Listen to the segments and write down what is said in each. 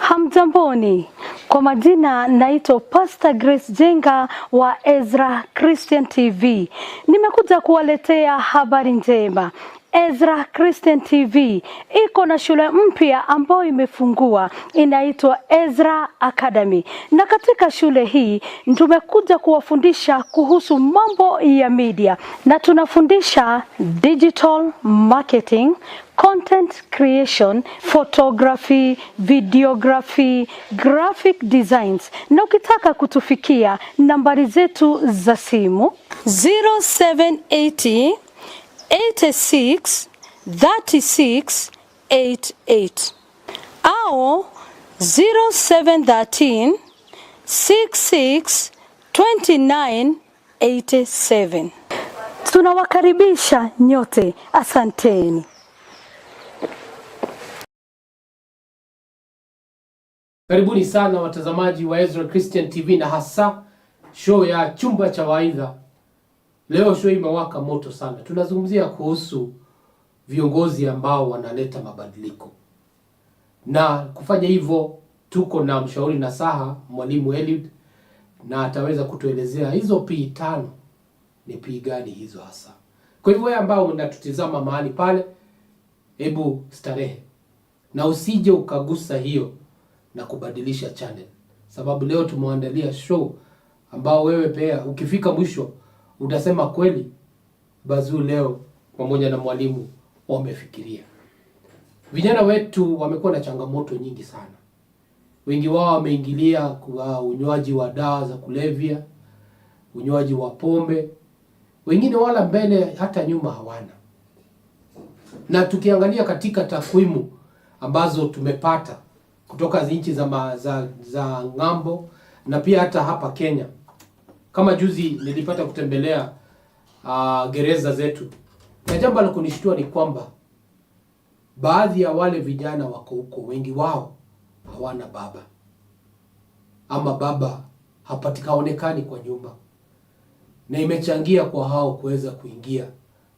Hamjamboni, kwa majina naitwa Pastor Grace Jenga wa Ezra Christian TV. Nimekuja kuwaletea habari njema. Ezra Christian TV iko na shule mpya ambayo imefungua, inaitwa Ezra Academy. Na katika shule hii tumekuja kuwafundisha kuhusu mambo ya media, na tunafundisha digital marketing, content creation, photography, videography, graphic designs. Na ukitaka kutufikia, nambari zetu za simu 0780 86 36 88 au 0713 66 29 87. Tunawakaribisha nyote, asanteni. Karibuni sana watazamaji wa Ezra Christian TV na hasa show ya Chumba cha Mawaidha. Leo show imewaka moto sana. Tunazungumzia kuhusu viongozi ambao wanaleta mabadiliko. Na kufanya hivyo tuko na mshauri nasaha mwalimu Eliud, na ataweza kutuelezea hizo P5 ni P gani hizo hasa. Kwa hivyo wewe ambao unatutizama mahali pale, hebu starehe na usije ukagusa hiyo na kubadilisha channel, sababu leo tumeandalia show ambao wewe pia ukifika mwisho utasema kweli Bazuu leo pamoja na mwalimu wamefikiria. Vijana wetu wamekuwa na changamoto nyingi sana. Wengi wao wameingilia kwa unywaji wa dawa za kulevya, unywaji wa pombe. Wengine wala mbele hata nyuma hawana. Na tukiangalia katika takwimu ambazo tumepata kutoka nchi za ng'ambo na pia hata hapa Kenya. Kama juzi nilipata kutembelea gereza zetu. Na jambo la kunishtua ni kwamba baadhi ya wale vijana wako huko, wengi wao hawana baba. Ama baba hapatikaonekani kwa nyumba. Na imechangia kwa hao kuweza kuingia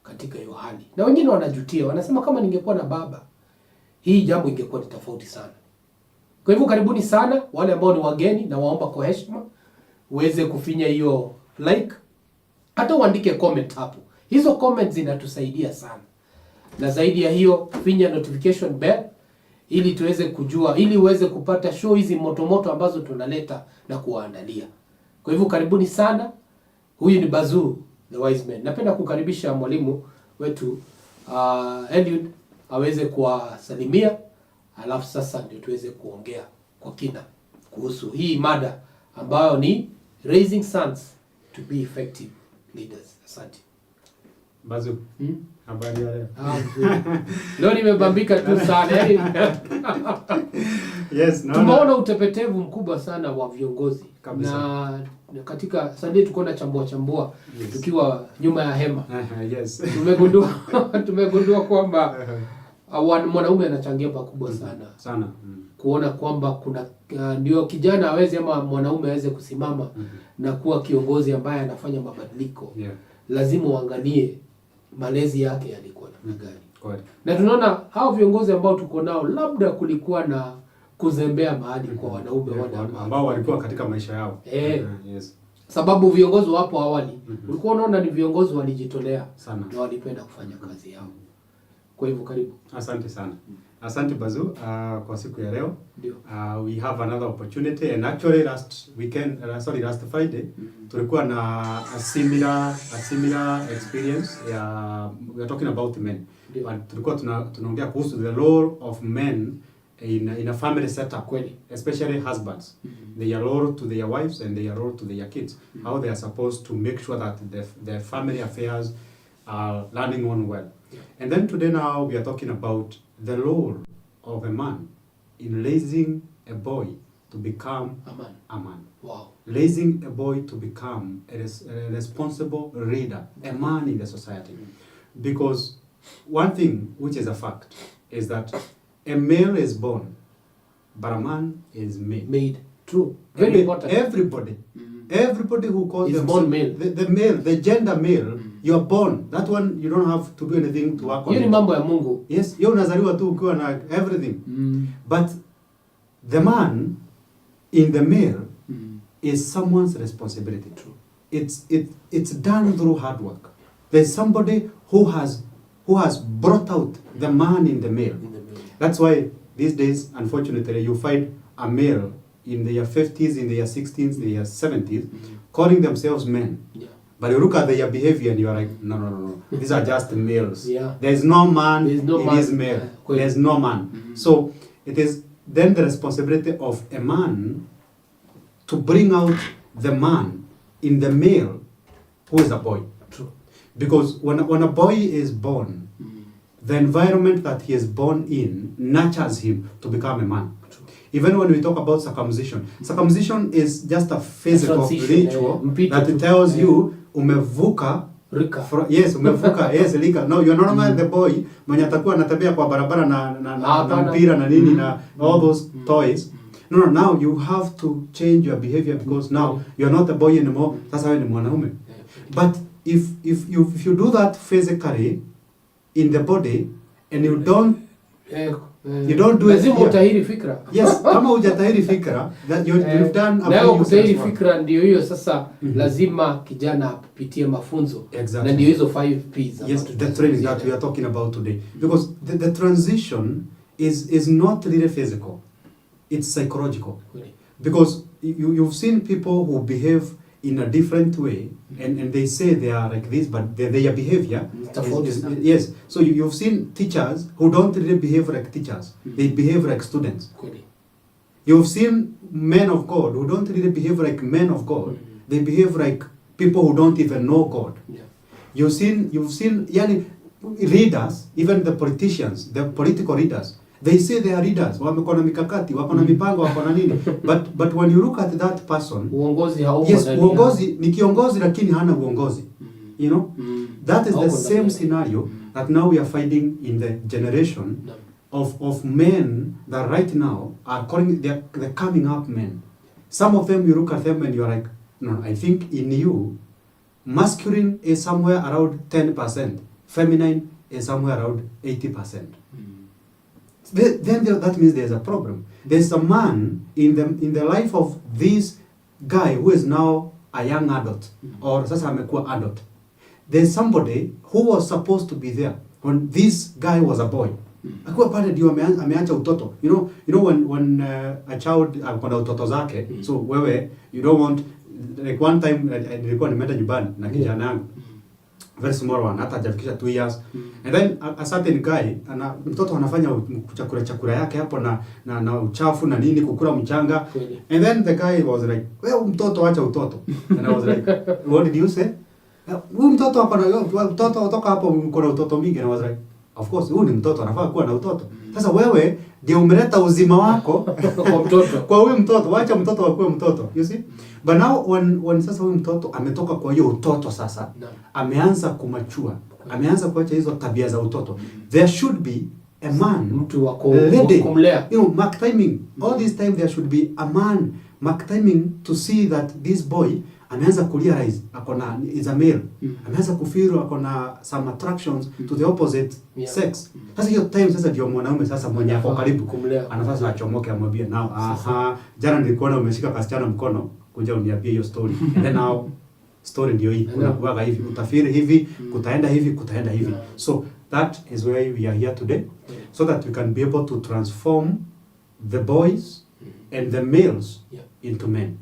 katika hiyo hali. Na wengine wanajutia, wanasema kama ningekuwa na baba, hii jambo ingekuwa ni tofauti sana. Kwa hivyo karibuni sana wale ambao ni wageni, na waomba kwa heshima uweze kufinya hiyo like, hata uandike comment hapo. Hizo comments zinatusaidia sana. Na zaidi ya hiyo, finya notification bell ili tuweze kujua, ili uweze kupata show hizi moto ambazo tunaleta na kuwaandalia. Kwa hivyo karibuni sana. Huyu ni Bazuu the wise man. Napenda kukaribisha mwalimu wetu Eliud aweze kuwasalimia, alafu sasa ndio tuweze kuongea kwa kina kuhusu hii mada ambayo ni raising sons to be effective leaders. Asante. Bazuu. Habari ya leo? Leo nimebambika tu sana. Yes, no. Tumeona utepetevu mkubwa sana wa viongozi. Kabisa. Na katika Sunday tuko na chambua yes, tukiwa nyuma ya hema. Yes. Tumegundua kwamba mwanaume anachangia pakubwa sana. Kuona kwamba kuna ndio kijana aweze ama mwanaume aweze kusimama na kuwa kiongozi ambaye anafanya mabadiliko. Yeah. Lazima uangalie malezi yake yalikuwa namna gani. Na tunaona hao viongozi ambao tuko nao, labda kulikuwa na kuzembea mahali kwa wanaume ambao walikuwa katika maisha yao. Yes. Sababu viongozi wapo awali, ulikuwa unaona ni viongozi walijitolea sana na walipenda kufanya kazi yao. Kwa hivyo karibu. Asante sana. Asante Bazuu kwa siku ya leo. We have another opportunity, and actually last Friday tulikuwa na a similar experience. We are talking about men. Tulikuwa tunaongea kuhusu the role of men in a family setup, especially husbands. Their role to their wives and their role to their kids. How they are supposed to make sure that their family affairs are running on well. And then today now we are talking about the role of a man in raising a boy to become a man. Wow. Raising a boy to become a responsible leader, a man in the society. Because one thing which is a fact is that a male is born, but a man is made. True. Very important. Everybody who calls is born male. The male, the gender male, you are born. That one you don't have to do anything to work on. Hiyo ni mambo ya Mungu. Yes, you unazaliwa tu ukiwa na everything. But the man in the male is someone's responsibility. True. It's done through hard work. There's somebody who has brought out the man in the male. That's why these days, unfortunately, you find a male in their 50s, in their 60s, their 70s, calling themselves men. Yeah. But you look at their behavior and you are like, no. These are just males. Yeah. There's no man in man. this male. There's no man. So it is then the responsibility of a man to bring out the man in the male who is a boy. True. Because when a boy is born, the environment that he is born in nurtures him to become a man. True. Even when we talk about circumcision is just a physical ritual that tells you umevuka Rika. Umevuka Rika. No, you're no longer the boy mwenye atakuwa anatembea kwa barabara na mpira na nini na all those toys. No, now you have to change your behavior because now you're not a boy anymore. Sasa wewe ni mwanaume. But if you do that physically in the body and you don't do it. Lazima utahiri fikra. Yes, kama hujatahiri fikra that you've done a na kutahiri fikra ndio hiyo sasa lazima kijana apitie mafunzo. Exactly. Na ndio hizo 5 P's. Yes, the training that we are talking about today. Because the transition is not really physical. It's psychological. Really? Because you've seen people who behave in a different way and they say they are like this, but their behavior is yes. So you've seen teachers who don't really behave like teachers. They behave like students. Really? You've seen men of God who don't really behave like men of God. They behave like people who don't even know God. Yeah. You've seen yani leaders, even the politicians, the political leaders. They say they are leaders, wako na mikakati, wako na mipango, wako na nini. But when you look at that person, uongozi hauko yes, uongozi ni kiongozi lakini hana uongozi. You know? That is the same scenario that now we are finding in the generation of men that right now are calling they're coming up men. Some of them you look at them and you're like, no, I think in you masculine is somewhere around 10%, feminine is somewhere around 80%. Then that means there's a problem. There's a man in the life of this guy who is now a young adult or sasa amekuwa adult. There's somebody who was supposed to be there when this guy was a boy. Akuwa pale ndio ameacha utoto. You know when a child akona utoto zake, so wewe you don't want, like one time nilikuwa nimeenda nyumbani na kijana yangu very small one, hata hajafikisha 2 years. And then a certain guy mtoto anafanya chakula yake hapo na uchafu na nini, kukula mchanga. And then the guy was like, wewe mtoto acha utoto. And I was like, what did you say? Huyu mtoto hapa na mtoto kutoka hapo mko na utoto mingi. And I was like, of course huyu ni mtoto anafaa kuwa na utoto. Sasa wewe ndio umeleta uzima wako kwa mtoto. Kwa huyu mtoto, wacha mtoto akuwe mtoto. You see? But now when sasa huyu mtoto ametoka kwa hiyo utoto sasa, ameanza kumachua, ameanza kuacha hizo tabia za utoto. There should be a man, mtu wa kumlea. You know, mark timing. All this time there should be a man mark timing to see that this boy ameanza kurealize akona is a male. Ameanza kufeel akona some attractions to the opposite sex. Sasa hiyo time sasa ndio mwanaume sasa mwenye ako karibu anafaa achomoke amwambie now jana nilikuona umeshika kasichana mkono, kuja uniambie hiyo story. And then now story ndio hii, unakuwa hivi, utafiri hivi, kutaenda hivi. So that is why we are here today, so that we can be able to transform the boys and the males into men.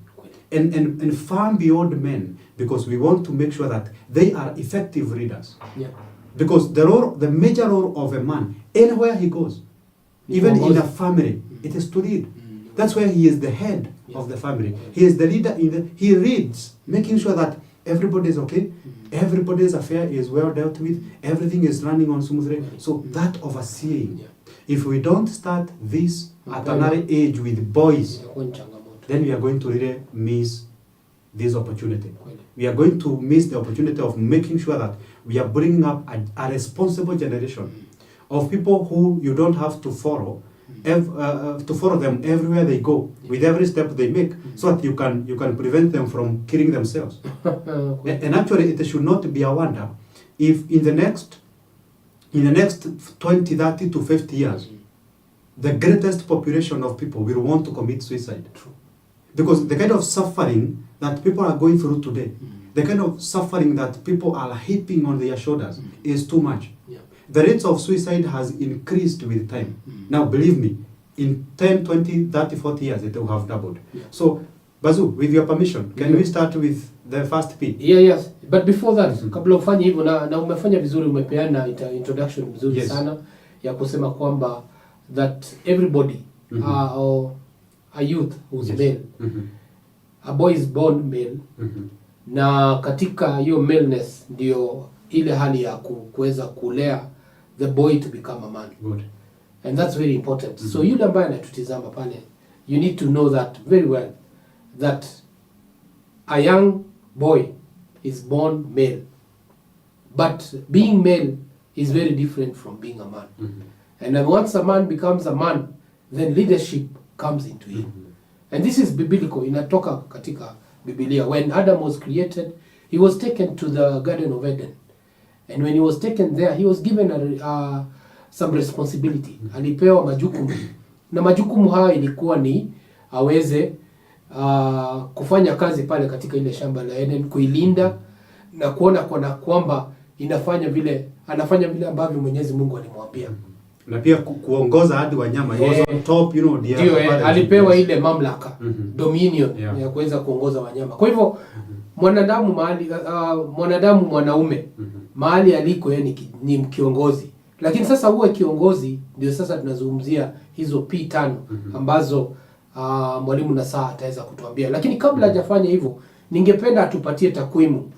And far beyond men, because we want to make sure that they are effective leaders. Yeah. Because the major role of a man, anywhere he goes, even in a family, it is to lead. That's why he is the head of the family. He is the leader he leads, making sure that everybody is okay, everybody's affair is well dealt with, everything is running on smoothly. So that overseeing, if we don't start this at an early age with boys, then we are going to really miss this opportunity. We are going to miss the opportunity of making sure that we are bringing up a responsible generation of people who you don't have to follow, to follow them everywhere they go, with every step they make, so that you can prevent them from killing themselves. And actually, it should not be a wonder if in the next 20, 30 to 50 years, the greatest population of people will want to commit suicide. True. Because the kind of suffering that people are going through today, the kind of suffering that people are heaping on their shoulders is too much. Yeah. The rates of suicide has increased with time. Now, believe me, in 10, 20, 30, 40 years, it will have doubled. Yeah. So, Bazuu, with your permission, can we start with the first P? Yeah, yes. But before that, kabla ufanye hivyo na umefanya vizuri, umepeana introduction vizuri sana ya kusema kwamba that everybody or a youth who's male, a boy is born male, na katika hiyo maleness ndio ile hali ya kuweza kulea the boy to become a man. Good. And that's very important. So yule ambaye anatutizama pale, you need to know that very well, that a young boy is born male, but being male is very different from being a man. And then once a man becomes a man, then leadership comes into him. And this is biblical. Inatoka katika Biblia. When Adam was created, he was taken to the Garden of Eden. And when he was taken there, he was given some responsibility. Alipewa majukumu. Na majukumu haya ilikuwa ni aweze kufanya kazi pale katika ile shamba la Eden, kuilinda na kuona kwamba anafanya vile ambavyo Mwenyezi Mungu alimwambia. Na pia kuongoza hadi wanyama. He was on top, you know, alipewa ile mamlaka, dominion ya kuweza kuongoza wanyama. Kwa hivyo mwanadamu mwanaume mahali aliko ni kiongozi. Lakini sasa uwe kiongozi, ndio sasa tunazungumzia hizo P5 ambazo mwalimu Nasaa ataweza kutuambia. Lakini kabla hajafanya hivyo, ningependa atupatie takwimu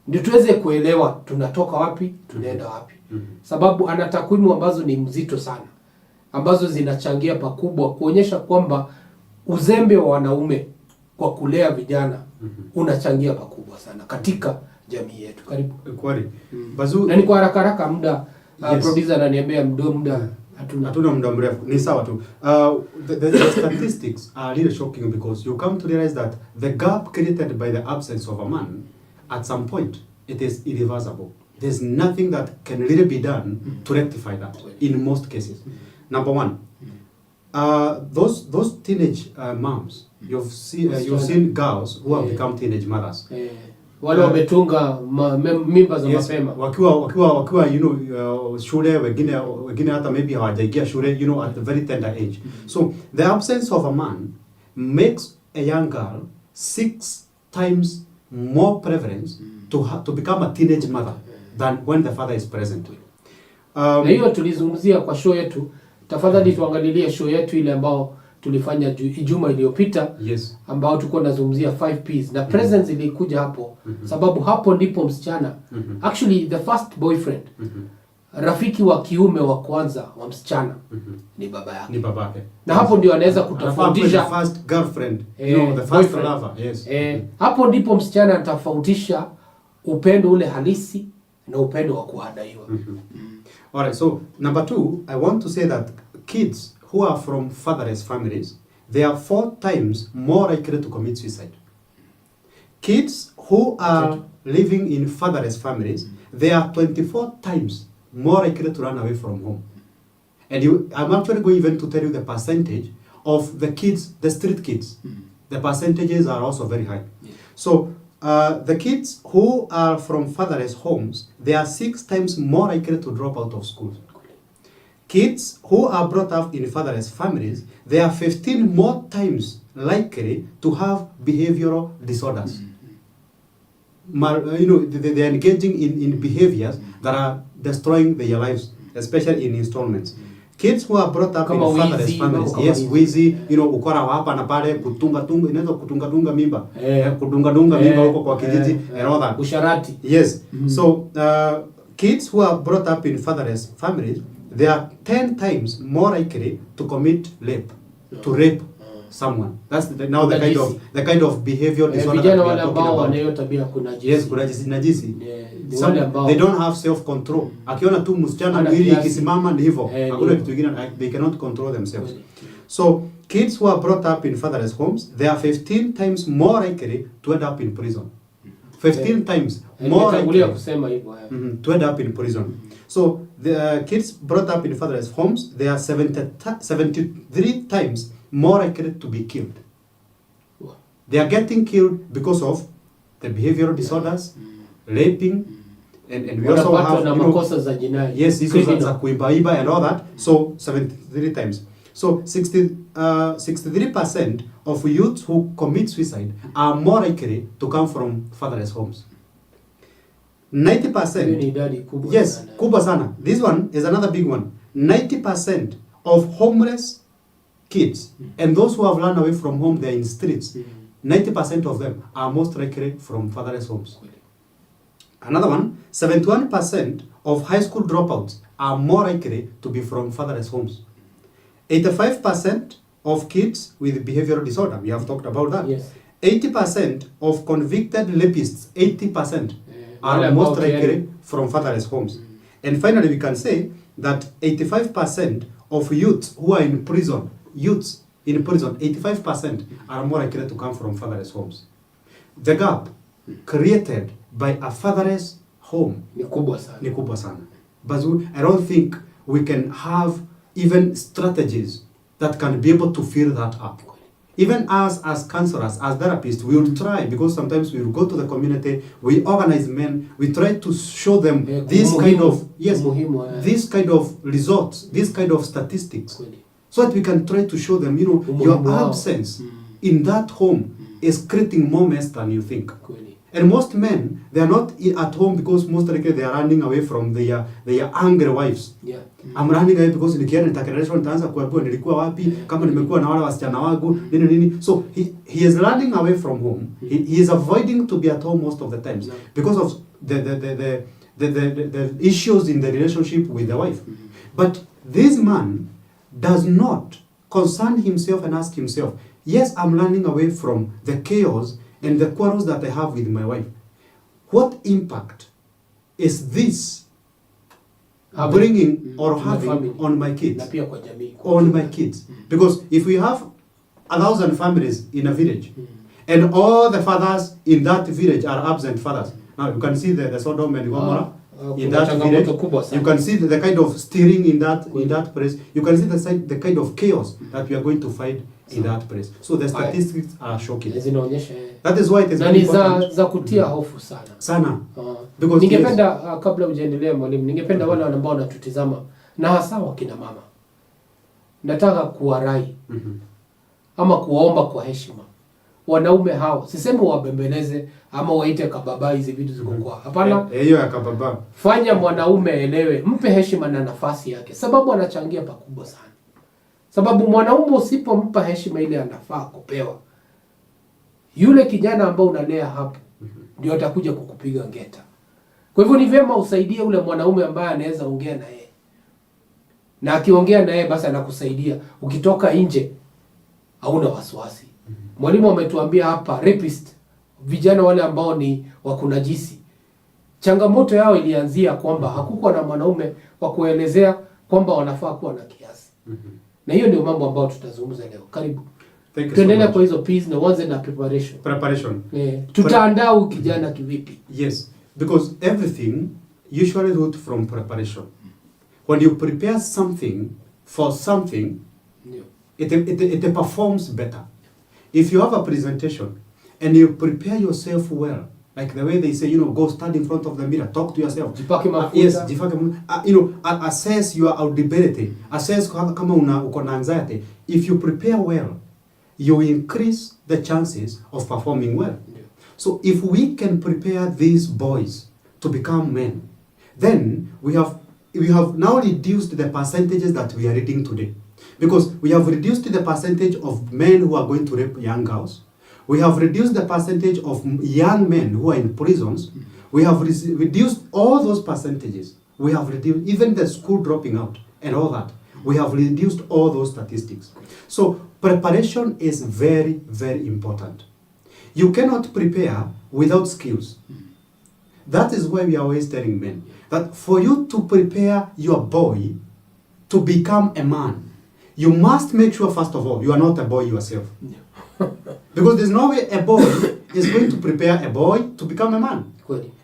ndio tuweze kuelewa tunatoka wapi, tunaenda wapi. Sababu ana takwimu ambazo ni mzito sana, ambazo zinachangia pakubwa kuonyesha kwamba uzembe wa wanaume kwa kulea vijana unachangia pakubwa sana katika jamii yetu. Karibu. Kweli. Bazuu, na ni kwa haraka muda producer ananiambia muda hatuna muda mrefu. Ni sawa tu. The statistics are really shocking because you come to realize that the gap created by the absence of a man, at some point, it is irreversible. There's nothing that can really be done to rectify that in most cases. Number one, those teenage moms, you've seen girls who have become teenage mothers. Wale wametunga mimba za mapema. Wakiwa you know shule, wengine hata maybe hawajaingia shule, you know, at a very tender age. So the absence of a man makes a young girl 6 times more prevalence to become a teenage mother than when the father is present. Na hiyo tulizungumzia kwa show yetu. Tafadhali tuangalilie show yetu ile ambao tulifanya Ijumaa iliyopita, ambao tulikuwa tunazungumzia 5 P's na presence ilikuja hapo. Sababu hapo ndipo msichana, actually the first boyfriend, rafiki wa kiume wa kwanza wa msichana ni baba yake. Ni babake. Na hapo ndio anaweza kutofautisha the first girlfriend, you know, the first lover. Yes. Hapo ndipo msichana atafautisha upendo ule halisi na upendo wa kuadaiwa. Alright, so number 2, I want to say that kids who are from fatherless families, they are 4 times more likely to commit suicide. Kids who are living in fatherless families, they are 24 times more likely to run away from home. And I'm actually going even to tell you the percentage of the kids, the street kids. The percentages are also very high. So the kids who are from fatherless homes, they are 6 times more likely to drop out of school. Kids who are brought up in fatherless families, they are 15 more times likely to have behavioral disorders. You know, they are engaging in behaviors that are destroying their lives, especially in installments. Kids who are brought up in fatherless families, wizi, you know, ukora hapa na pale, inaweza kutunga mimba, kudunga mimba huko kwa kijiji, and all that. Usharati. Yes. So kids who are brought up in fatherless families, they are 10 times more likely to commit to rape someone. That's the kind of behavior disorder that we are talking about. Yes, kunajisi. They don't have self control. Akiona tu msichana mwili ikisimama ni hivyo. Hakuna kitu kingine, they cannot control themselves. So kids who are brought up in fatherless homes, they are 15 times more likely to end up in prison. 15 times more likely to end up in prison. So the kids brought up in fatherless homes, they are 73 times more likely to be killed. They are getting killed because of the behavioral disorders, raping, and we also have yes, issues za kuibaiba and all that. So 73 times. So 63% of youths who commit suicide are more likely to come from fatherless homes. 90%. Yes, kubwa sana. This one is another big one. 90% of homeless kids and those who have run away from home, they're in streets. 90% of them are most likely from fatherless homes. Another one, 71% of high school dropouts are more likely to be from fatherless homes. 85% of kids with behavioral disorder, we have talked about that. Yes. 80% of convicted rapists, 80% are most likely from fatherless homes. And finally, we can say that 85% of youths who are in prison, 85% are more likely to come from fatherless homes. The gap created by a fatherless home ni kubwa sana. Bazoo, I don't think we can have even strategies that can be able to fill that up. Even as counselors, as therapists, we will try, because sometimes we will go to the community, we organize men, we try to show them this kind of results, this kind of statistics, so that we can try to show them, your absence in that home is creating more mess than you think. And most men, they are not at home because most likely they are running away from their angry wives. Yeah. I'm running away because nikienda nitakereshwa nitaanza kuambiwa nilikuwa wapi, kama nimekuwa na wale wasichana wangu, nini. So he is running away from home. He is avoiding to be at home most of the times because of the issues in the relationship with the wife. But this man does not concern himself and ask himself, yes, I'm running away from the chaos and the quarrels that I have with my wife. What impact is this bringing or having on my kids? On my kids. Because if we have 1,000 families in a village, and all the fathers in that village are absent fathers. Now you can see the Sodom and Gomorrah in that village. You can see the kind of steering in that place. You can see the kind of chaos that we are going to find in that place. So the statistics are shocking. That is why it is very important. Za kutia hofu sana. Because ningependa kabla hujaendelea mwalimu, ningependa wale ambao wanatutizama na hasa wakina mama, nataka kuwarai ama kuwaomba kwa heshima wanaume hao, sisemi wabembeleze ama waite kababa, hizi vitu ziko kwa hapana. Hiyo ya kababa, fanya mwanaume elewe, mpe heshima na nafasi yake, sababu anachangia pakubwa sana. Sababu mwanaume usipompa heshima ile anafaa kupewa, yule kijana ambao unalea hapo ndio atakuja kukupiga ngeta. Kwa hivyo ni vyema usaidie ule mwanaume ambaye anaweza ongea na yeye, na akiongea na yeye basi anakusaidia. Ukitoka nje hauna wasiwasi. Mwalimu ametuambia hapa rapist, vijana wale ambao ni wakunajisi, changamoto yao ilianzia kwamba hakukuwa na mwanaume wa kuelezea kwamba wanafaa kuwa na kiasi. Na hiyo ndio mambo ambayo tutazungumza leo. Karibu. Tuendelee kwa hizo peace na wanze na preparation. Tutaandaa kijana kivipi? Yes, because everything usually root from preparation. When you prepare something for something, it performs better. If you have a presentation and you prepare yourself well, like the way they say, go stand in front of the mirror, talk to yourself. Yes, assess your audibility, assess kama uko na anxiety. If you prepare well, you increase the chances of performing well. So if we can prepare these boys to become men, then we have now reduced the percentages that we are reading today. Because we have reduced the percentage of men who are going to rape young girls. We have reduced the percentage of young men who are in prisons. We have reduced all those percentages. We have reduced even the school dropping out and all that. We have reduced all those statistics. So preparation is very, very important. You cannot prepare without skills. That is why we are always telling men that for you to prepare your boy to become a man, you must make sure, first of all, you are not a boy yourself. Because there's no way a boy is going to prepare a boy to become a man.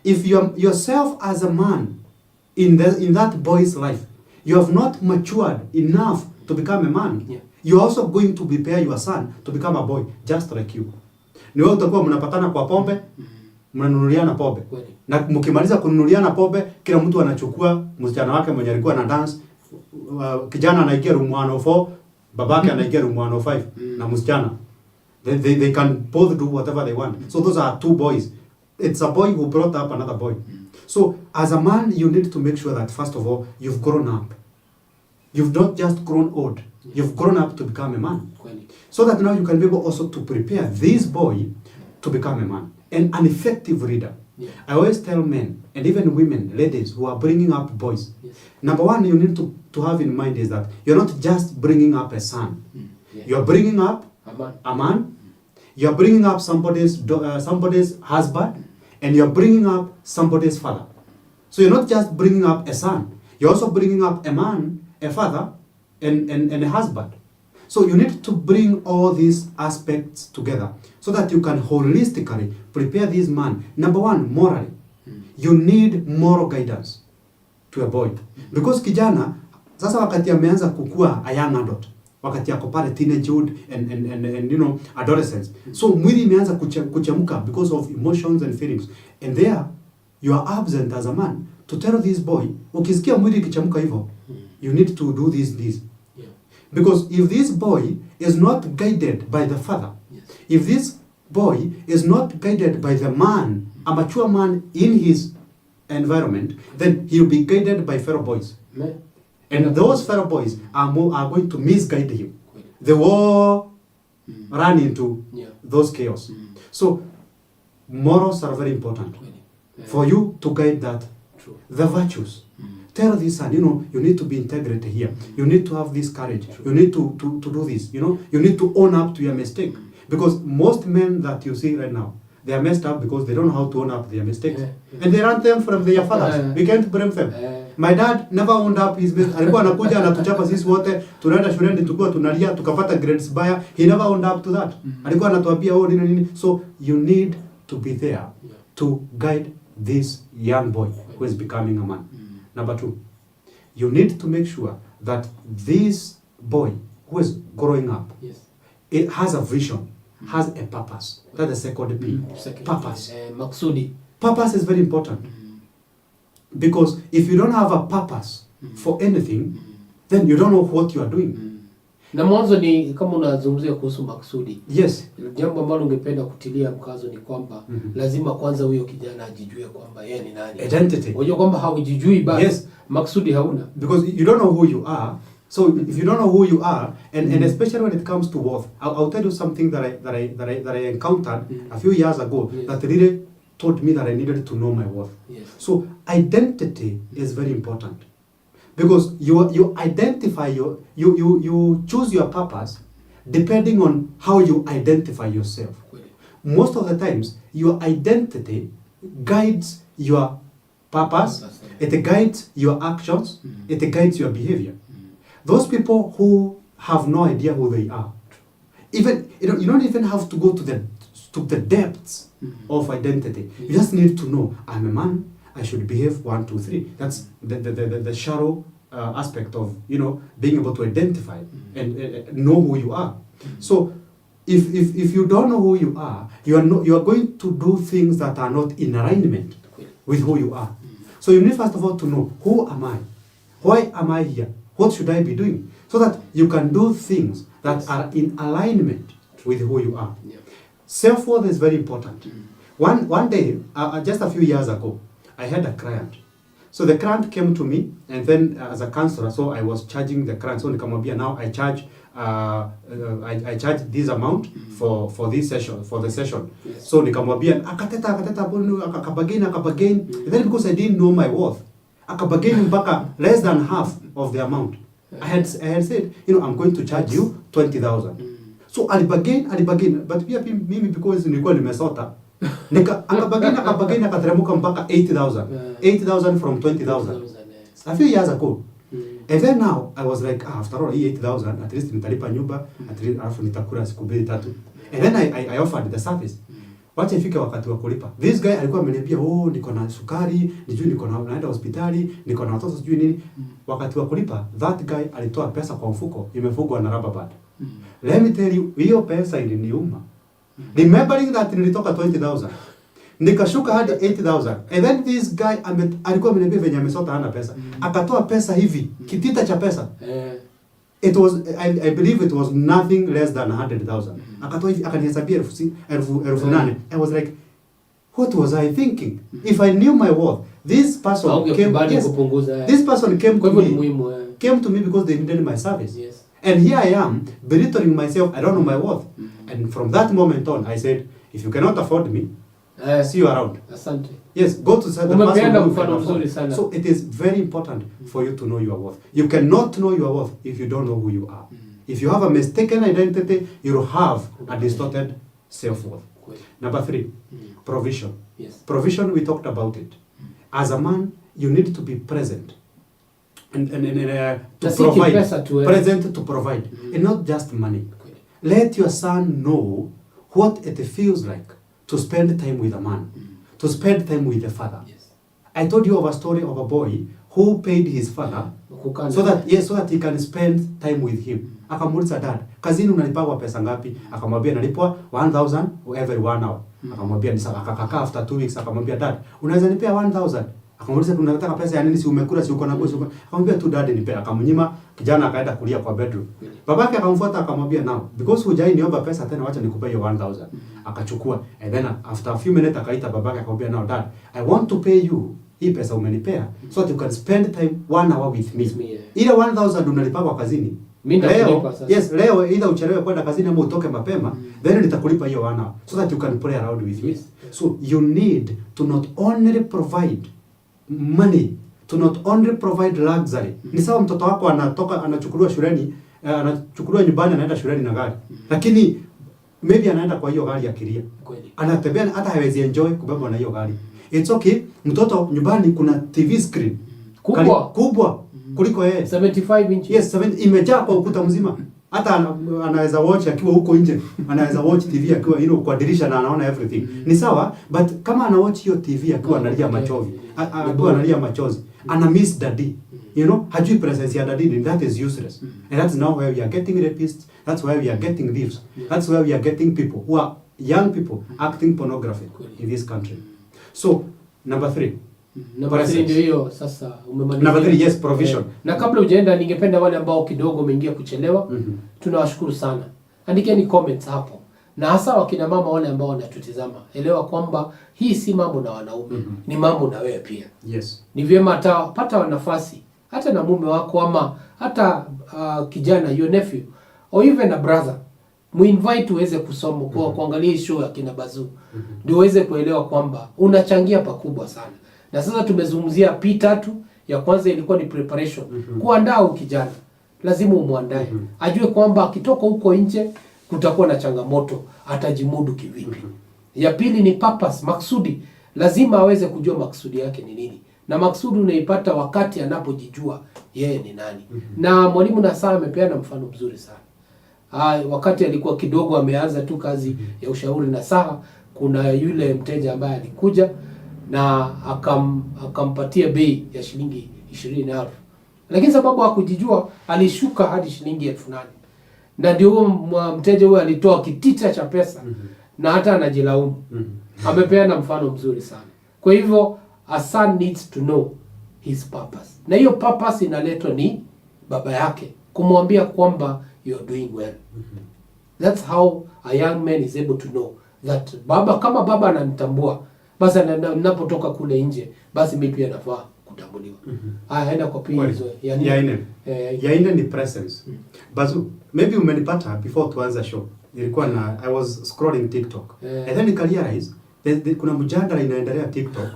If you yourself as a man in that boy's life, you have not matured enough to become a man. Yeah. You're also going to prepare your son to become a boy, just like you. Ni wewe utakuwa mnapatana kwa pombe, mnanunuliana pombe. Na mkimaliza kununuliana pombe, kila mtu anachukua msichana wake mwenye alikuwa na dance. Kijana anaingia room 104, babake anaingia room 105 na msichana. They can both do whatever they want. So those are two boys. It's a boy who brought up another boy. So as a man, you need to make sure that first of all, you've grown up. You've not just grown old. You've grown up to become a man. So that now you can be able also to prepare this boy to become a man. And an effective reader. Yeah. I always tell men, and even women, ladies who are bringing up boys. Yes. Number one, you need to have in mind is that you're not just bringing up a son. Yeah. You're bringing up a man. You're bringing up somebody's husband. And you're bringing up somebody's father. So you're not just bringing up a son. You're also bringing up a man, a father, and a husband. So you need to bring all these aspects together so that you can holistically prepare this man. Number one, morally. You need moral guidance to a boy. Because kijana, sasa wakati ameanza kukua a young adult, wakati yako pale teenagehood and you know, adolescence. So mwili imeanza kuchemuka because of emotions and feelings. And there, you are absent as a man to tell this boy, ukisikia mwili ikichemuka hivyo, you need to do this. Because if this boy is not guided by the father, yes. If this boy is not guided by the man, a mature man in his environment, then he'll be guided by fellow boys. Amen. And those fellow boys are going to misguide him. They will run into those chaos. So morals are very important for you to guide that. True. The virtues. Tell this son, you know, you need to be integrated here. You need to have this courage. You need to do this, you know. You need to own up to your mistake. Because most men that you see right now, they are messed up because they don't know how to own up their mistakes. And they run them from their fathers. We can't blame them. My dad never owned up his mistakes. Alikuwa anakuja anatuchapa sisi wote, tunaenda shuleni tukua tunalia, tukapata grades baya. He never owned up to that. Alikuwa anatuambia nini. So you need to be there to guide this young boy who is becoming a man. Number two, you need to make sure that this boy who is growing up, it has a vision, has a purpose. That's the second P. Purpose. Maksudi. Purpose is very important. Because if you don't have a purpose for anything, then you don't know what you are doing. Na mwanzo ni kama unazungumzia kuhusu maksudi. Yes. Jambo ambalo ungependa kutilia mkazo ni kwamba lazima kwanza huyo kijana ajijue kwamba yeye ni nani. Identity. Unajua kwamba haujijui basi maksudi hauna. Because you don't know who you are. So if you don't know who you are, and especially when it comes to worth, I'll tell you something that I encountered a few years ago that really taught me that I needed to know my worth. Yes. So identity is very important. Because you identify you choose your purpose depending on how you identify yourself. Most of the times, your identity guides your purpose, it guides your actions, it guides your behavior. Those people who have no idea who they are, even you don't even have to go to the depths of identity. You just need to know, I'm a man, I should behave 1, 2, 3. That's the shallow aspect of, you know, being able to identify and know who you are. So if you don't know who you are going to do things that are not in alignment with who you are. So you need first of all to know, who am I? Why am I here? What should I be doing? So that you can do things that are in alignment with who you are. Self-worth is very important. One day, just a few years ago, I had a client. So the client came to me, and then as a counselor, so I was charging the client. So nikamwambia, now I charge this amount for this session, for the session. Yes. So nikamwambia akabagain, and then because I didn't know my worth, akabagain mpaka less than half of the amount. I had said, you know, I'm going to charge you 20,000. So alibagain, but pia mimi because nilikuwa nimesota. Akabagain akateremka mpaka 8,000 from 20,000 a few years ago. And then now I was like, after all, 8,000 at least nitalipa nyumba, at least alafu nitakula siku mbili tatu. And then I offered the service. Wacha ifike wakati wa kulipa. This guy alikuwa ameniambia, "Oh, niko na sukari, niko naenda hospitali, niko na watoto sijui nini." Wakati wa kulipa, that guy alitoa pesa kwa mfuko, imefungwa na rubber band. Let me tell you, hiyo pesa iliniuma. Remembering that nilitoka 20,000. Nikashuka hadi 8,000. And then this guy alikuwa ameniambia venye amesota hana pesa. Akatoa pesa hivi, kitita cha pesa. It was I believe it was nothing less than 100,000. Akatoa hivi akanihesabia 8,000. I was like, what was I thinking? If I knew my worth, this person came to me because they needed my service. Yes. And here I am belittling myself. I don't know my worth. And from that moment on, I said, if you cannot afford me, see you around. Asante. Yes, go to the person who can afford. So it is very important for you to know your worth. You cannot know your worth if you don't know who you are. If you have a mistaken identity, you'll have a distorted self-worth. Number 3, provision. Yes. Provision, we talked about it. As a man, you need to be present. And to provide. Present to provide. And not just money. Let your son know what it feels like to spend time with a man. To spend time with the father. Yes. I told you of a story of a boy who paid his father so that he can spend time with him. Akamuuliza, dad, kazini unalipwa pesa ngapi? Akamwambia nalipwa 1,000 every 1 hour. Akamwambia ni sawa. Akakaa after 2 weeks akamwambia, dad, unaweza nipea 1,000? Akamuuliza unataka pesa ya nini? Si umekula, si uko na bosi? Akamwambia tu, dad, nipe. Akamnyima. Kijana akaenda kulia kwa bedroom. Babake akamfuata akamwambia, now because hujai niomba pesa tena, wacha nikupe hiyo 1,000. Akachukua. And then after a few minutes akaita babake akamwambia, now dad, I want to pay you hii pesa umenipea so that you can spend time 1 hour with me. Ile 1,000 unalipa kwa kazini. Leo, yes, leo either uchelewe kwenda kazini ama utoke mapema, then nitakulipa hiyo 1 hour so that you can play around with me. So you need to not only provide money, to not only provide luxury. Ni sawa mtoto wako anachukuliwa shuleni, anachukuliwa nyumbani anaenda shuleni na gari. Lakini maybe anaenda kwa hiyo gari ya kiria. Anatembea hata hawezi enjoy kubebwa na hiyo gari. It's okay, mtoto nyumbani kuna TV screen kubwa kuliko yeye 75 inch. Yes, imejaa kwa ukuta mzima. Hata anaweza watch akiwa huko nje. Anaweza watch TV akiwa kwa dirisha na anaona everything. Ni sawa, but kama ana watch hiyo TV akiwa analia machozi, akiwa analia machozi, ana miss daddy. You know, hajui presence ya daddy, that is useless. And that's now where we are getting rapists. That's where we are getting thieves. That's where we are getting people who are young people acting pornography in this country. So, number 3. Number 3 ndio hiyo sasa umemaliza. Number 3, yes, provision. Na kabla hujaenda ningependa wale ambao kidogo umeingia kuchelewa, tunawashukuru sana. Andikeni comments hapo. Na hasa wakina mama wale ambao wanatutizama. Elewa kwamba hii si mambo na wanaume, ni mambo na wewe pia. Yes. Ni vyema pata nafasi hata na mume wako ama hata kijana, your nephew or even a brother. Muinvite uweze kusoma kwa kuangalia show ya kina Bazuu. Ndio uweze kuelewa kwamba unachangia pakubwa sana. Na sasa tumezungumzia P3, ya kwanza ilikuwa ni preparation. Kuandaa kijana. Lazima umuandae. Ajue kwamba akitoka huko nje kutakuwa na changamoto, atajimudu kivipi. Ya pili ni purpose, maksudi. Lazima aweze kujua maksudi yake ni nini. Na maksudi unaipata wakati anapojijua yeye ni nani. Na mwalimu Nasaa amepeana mfano mzuri sana. Wakati alikuwa kidogo ameanza tu kazi ya ushauri Nasaa, kuna yule mteja ambaye alikuja na akampatia bei ya shilingi 20,000. Lakini sababu hakujijua alishuka hadi shilingi 8,000. Na ndio mteja huyo alitoa kitita cha pesa na hata anajilaumu. Amepeana mfano mzuri sana. Kwa hivyo a son needs to know his purpose. Na hiyo purpose inaletwa ni baba yake kumwambia kwamba you are doing well. That's how a young man is able to know that kama baba ananitambua, basi ninapotoka kule nje, basi mimi pia nafaa kutambuliwa. Aenda kwa pia hizo. Ya ine ni presence. Bazuu, maybe umenipata before tuanza show. Nilikuwa I was scrolling TikTok. And then I realized kuna mjadala inaendelea TikTok.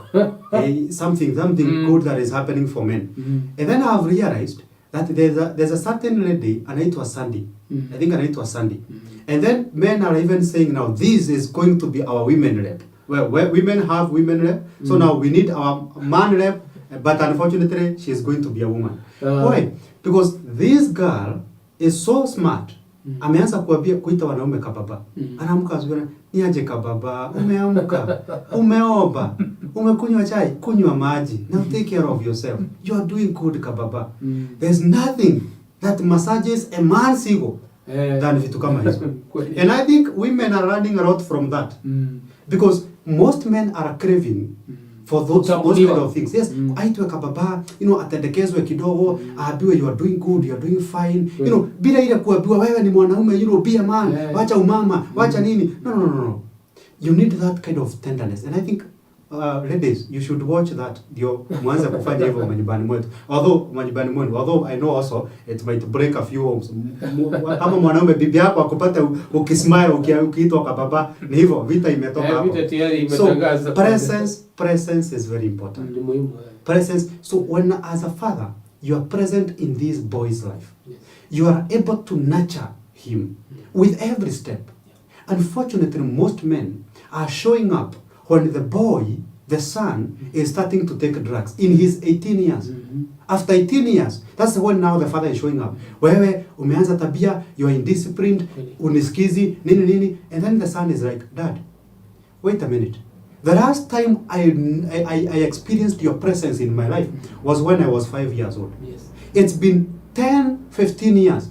Something good that is happening for men. And then I have realized that there's a certain lady anaitwa Sandy. I think anaitwa Sandy. And then men are even saying now this is going to be our women rep. Well, women have women rep. So now we need our man rep, but unfortunately she is going to be a woman. Why? Because this girl is so smart Ameanza kuita wanaume kababa. Anaamka asubuhi, ni aje kababa, umeamka, umeomba, umekunywa chai, kunywa maji. Now take care of yourself. You are doing good kababa. There's nothing that massages a man's ego than vitu kama hizo. And I think women are running a lot from that. Because most men are craving for those kind of things. Yes, aitwe kababa, atendekezwe kidogo, aambiwe you are doing good, you are doing fine. Bila ile kuambiwa wewe ni mwanaume, be a man, wacha umama, wacha nini. No. You need that kind of tenderness. And I think ladies, you should watch that. Ndio mwanze kufanya hivyo manyumbani mwetu. Although I know also it might break a few homes. Kama mwanaume bibi yako akupata ukismile ukiitwa kababa, ni hivyo vita imetoka hapo. Vita tayari imetangaza. So presence is very important. Presence. So when as a father you are present in this boy's life, you are able to nurture him with every step. Unfortunately, most men are showing up when the boy, the son, is starting to take drugs in his 18 years. After 18 years, that's when now the father is showing up. Wewe umeanza tabia, you are indisciplined, unisikizi, nini, and then the son is like, Dad, wait a minute. The last time I experienced your presence in my life was when I was 5 years old. Yes. It's been 10, 15 years.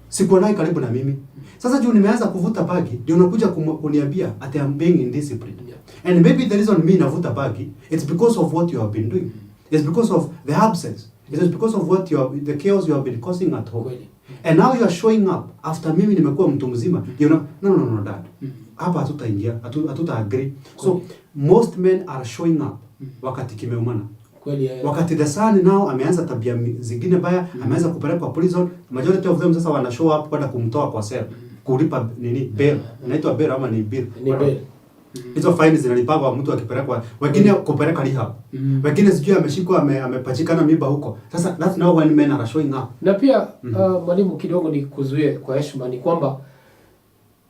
Sikuonai karibu na mimi. Sasa juu nimeanza kuvuta bagi, ndio unakuja kuniambia ati I'm being indisciplined. And maybe the reason me navuta bagi, it's because of what you have been doing. It's because of the absence. It is because of the chaos you have been causing at home. And now you are showing up after mimi nimekuwa mtu mzima. No, Dad. Hapa hatutaingia, hatuta agree. So most men are showing up wakati kimeumana. Wakati the son now ameanza tabia zingine baya, ameanza kupelekwa prison, majority of them sasa wana show up kwenda kumtoa kwa cell, kulipa bail. Inaitwa bail ama ni bill? Ni bail. Hizo fine zinalipwa mtu akipelekwa, wengine kupeleka rehab. Wengine sijui ameshikwa amepachikana mimba huko. Sasa that's now when men are showing up. Na pia mwalimu, kidogo ni kuzuie kwa heshima, ni kwamba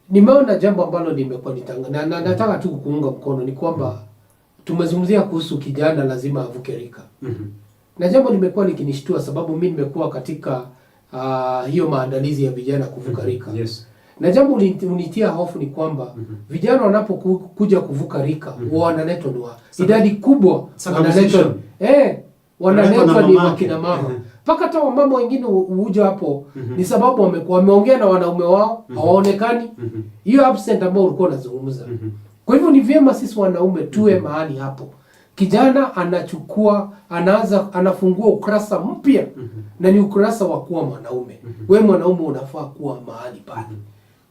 nimeona jambo ambalo nimekuwa na nataka tu kuunga mkono, ni kwamba tumezungumzia kuhusu kijana lazima avuke rika. Na jambo limekuwa likinishtua sababu mimi nimekuwa katika hiyo maandalizi ya vijana kuvuka rika. Yes. Na jambo unitia hofu ni kwamba vijana wanapokuja kuvuka rika wanaletwa ni idadi kubwa, wanaletwa ni wakina mama. Paka hata wamama wengine huja hapo ni sababu wameongea na wanaume wao, hawaonekani. Hiyo absent ambao ulikuwa unazungumza. Kwa hivyo ni vyema sisi wanaume tuwe mahali hapo. Kijana anafungua ukurasa mpya na ni ukurasa wa kuwa mwanaume. Wewe mwanaume unafaa kuwa mahali pale.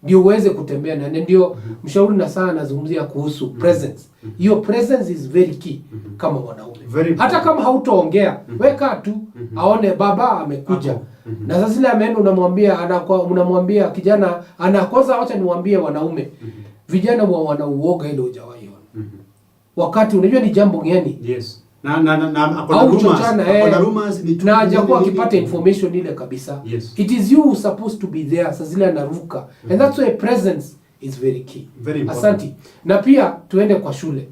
Ndio uweze kutembea na ndio mshauri na sana nazungumzia kuhusu presence. Hiyo presence is very key kama mwanaume. Hata kama hautaongea, weka tu aone baba amekuja. Na sasa zile ameenda unamwambia kijana anakosa, acha niwaambie wanaume. Vijana wanauoga ile hujawahi ona. Wakati unajua ni jambo gani? Yes. Na rumors na hajakuwa akipata information ile kabisa. Yes. It is you who supposed to be there. Sasa zile anaruka. And that's why presence is very key. Very important. Asante. Na pia tuende kwa shule.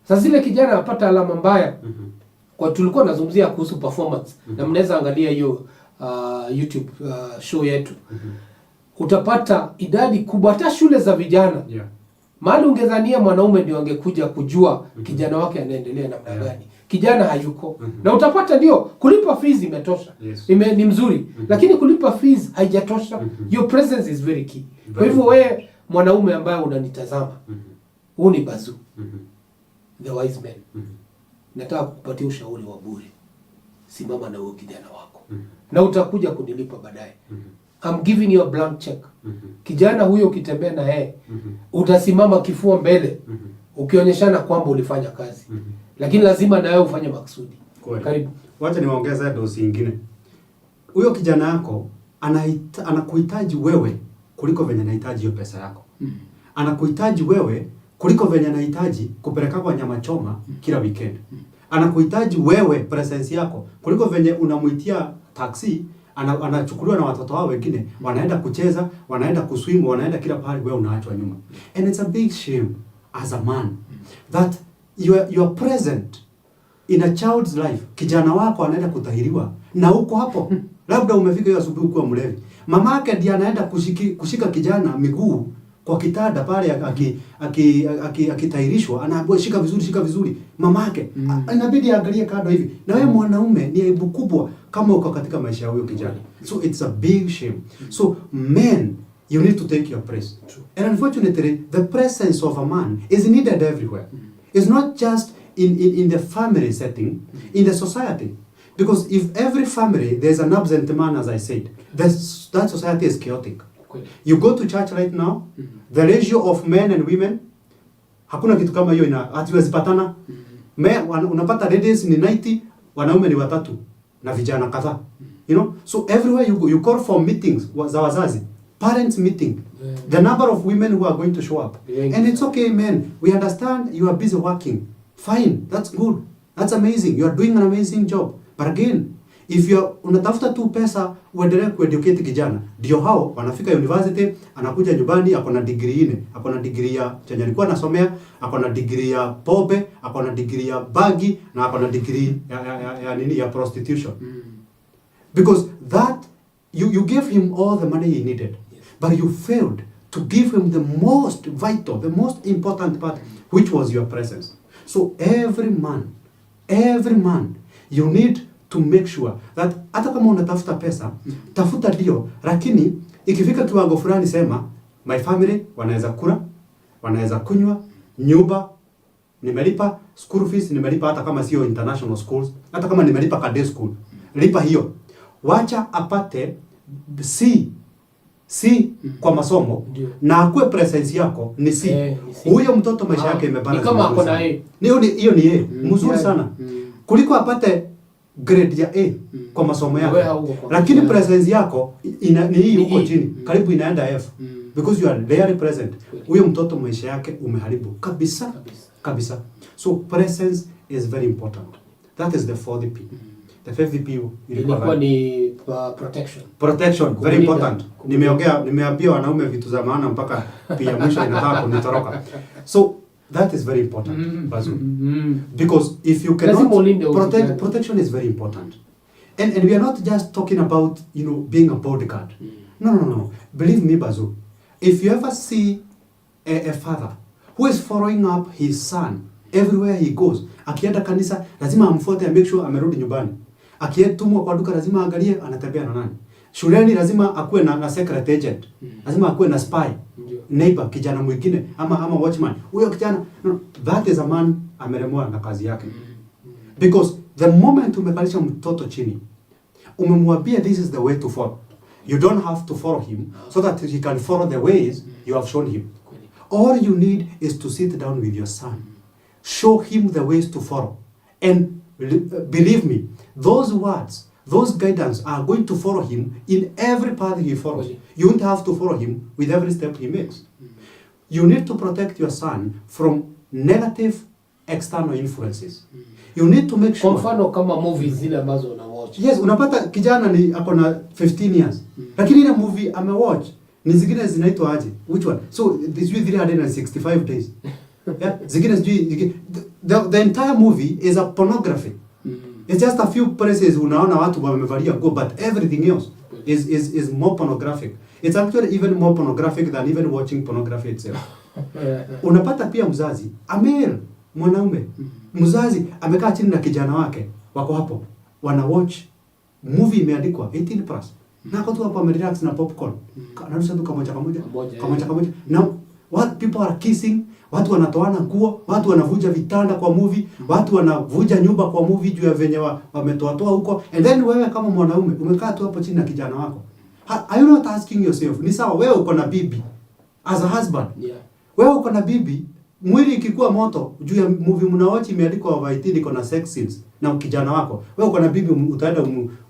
Sasa zile kijana apata alama mbaya. Kwa tulikuwa nazungumzia kuhusu performance. Na mnaweza angalia hiyo YouTube show yetu. Utapata idadi kubwa hata shule za vijana. Yeah. Mahali ungezania mwanaume ndio angekuja kujua kijana wake anaendelea namna gani. Kijana hayuko. Na utapata ndio kulipa fees imetosha. Yes. Ni mzuri. Lakini kulipa fees haijatosha. Your presence is very key. Kwa hivyo wewe mwanaume ambaye unanitazama, huu ni Bazuu. The wise man. Nataka kukupatia ushauri wa bure. Simama na huyo kijana wako. Na utakuja kunilipa baadaye. I'm giving you a blank check. Kijana huyo ukitembea na yeye, utasimama kifua mbele, ukionyeshana kwamba ulifanya kazi. Lakini lazima na wewe ufanye maksudi. Karibu. Wacha niwaongeze dosi nyingine. Huyo kijana yako anakuhitaji wewe kuliko venye anahitaji hiyo pesa yako. Anakuhitaji wewe kuliko venye anahitaji kupeleka kwa nyama choma kila weekend. Anakuhitaji wewe presence yako kuliko venye unamuitia taxi, anachukuliwa na watoto wao wengine, wanaenda kucheza, wanaenda kuswim, wanaenda kila pahali, wewe unaachwa nyuma. And it's a big shame as a man that you are present in a child's life. Kijana wako anaenda kutahiriwa na uko hapo. Labda umefika hiyo asubuhi ukiwa mlevi. Mamake ndiye anaenda kushika kijana miguu kwa kitanda pale akitairishwa, anaambiwa shika vizuri. Mamake inabidi aangalie kando hivi. Na wewe mwanaume ni aibu kubwa kama uko katika maisha ya huyo kijana. So it's a big shame. So men, you need to take your place. And unfortunately, the presence of a man is needed everywhere. It's not just in the family setting, in the society. Because if every family there's an absent man, as I said, that society is chaotic. You go to church right now, the ratio of men and women, hakuna kitu kama hiyo hatuwezi patana. Unapata ladies ni 90, wanaume ni 3 na vijana kadhaa. You know, so everywhere you go, you call for meetings za wazazi, parents meeting, the number of women who are going to show up. And it's okay, men, we understand you are busy working. Fine, that's good, that's amazing, you are doing an amazing job. But again, if you unatafuta tu pesa uendelee kueducate kijana, ndio hao wanafika university, anakuja nyumbani ako na degree 4, ako na degree ya chenye alikuwa anasomea, ako na degree ya pombe, ako na degree ya bagi, na ako na degree ya prostitution. Because that you gave him all the money he needed, but you failed to give him the most vital, the most important part, which was your presence. So every man, you need to make sure that hata kama unatafuta pesa, tafuta ndio, lakini ikifika kiwango fulani sema my family wanaweza kula, wanaweza kunywa, nyumba nimelipa, school fees nimelipa, hata kama sio international schools, hata kama nimelipa ka day school, lipa hiyo. Wacha apate si kwa masomo na akue presence yako ni huyo mtoto maisha yake imebana. Ni kama ako na A. Hiyo ni A. Mzuri sana. Kuliko apate grade ya A kwa masomo yako. Lakini presence yako ni hii huko chini. Karibu inaenda F. Because you are very present. Huyo mtoto maisha yake umeharibu kabisa. So presence is very important. That is the 4th P. The 5th P ilikuwa ni protection, very important. Nimeambia wanaume vitu za maana mpaka pia mwisho inataka kunitoroka. So that is very important, Bazuu. Because if you cannot protection is very important. And we are not just talking about, being a bodyguard. No. Believe me, Bazuu. If you ever see a father who is following up his son everywhere he goes, akienda kanisa lazima amfuate, make sure amerudi nyumbani. Akiyetumwa kwa duka lazima angalie anatembea na nani. Shuleni lazima akuwe na secret agent. Lazima akuwe na spy. Neighbor, kijana mwingine ama watchman. Huyo kijana, that is a man ameremwa na kazi yake. Because the moment umekalisha mtoto chini, umemwambia this is the way to follow. You don't have to follow him so that he can follow the ways you have shown him. All you need is to sit down with your son. Show him the ways to follow. And believe me, those words, those guidance are going to follow him in every path he follows. You won't have to follow him with every step he makes. You need to protect your son from negative external influences. You need to make sure. Kwa mfano kama movies zile ambazo una watch. Yes, unapata kijana ni ako na 15 years. Lakini ile movie amewatch ni zingine zinaitwa aje? Which one? So this is 365 days. Yeah, zingine the entire movie is a pornography. It's just a few places unaona watu wamevalia nguo, but everything else is more pornographic. It's actually even more pornographic than even watching pornography itself. Unapata pia mzazi, mwanaume, mzazi amekaa chini na kijana wake, wako hapo, wana watch movie imeandikwa 18+. Na kwa tu hapo amerelax na popcorn. Anarusha tu kamoja. Now what people are kissing, watu wanatoana nguo, watu wanavuja vitanda kwa movie, watu wanavuja nyumba kwa movie juu ya venye wametoa huko. And then wewe kama mwanaume umekaa tu hapo chini na kijana wako. Are you not asking yourself, ni sawa wewe uko na bibi as a husband? Yeah. Wewe uko na bibi, mwili ikikuwa moto juu ya movie mnaochi imeandikwa vaitini iko na sex scenes na kijana wako. Wewe uko na bibi, utaenda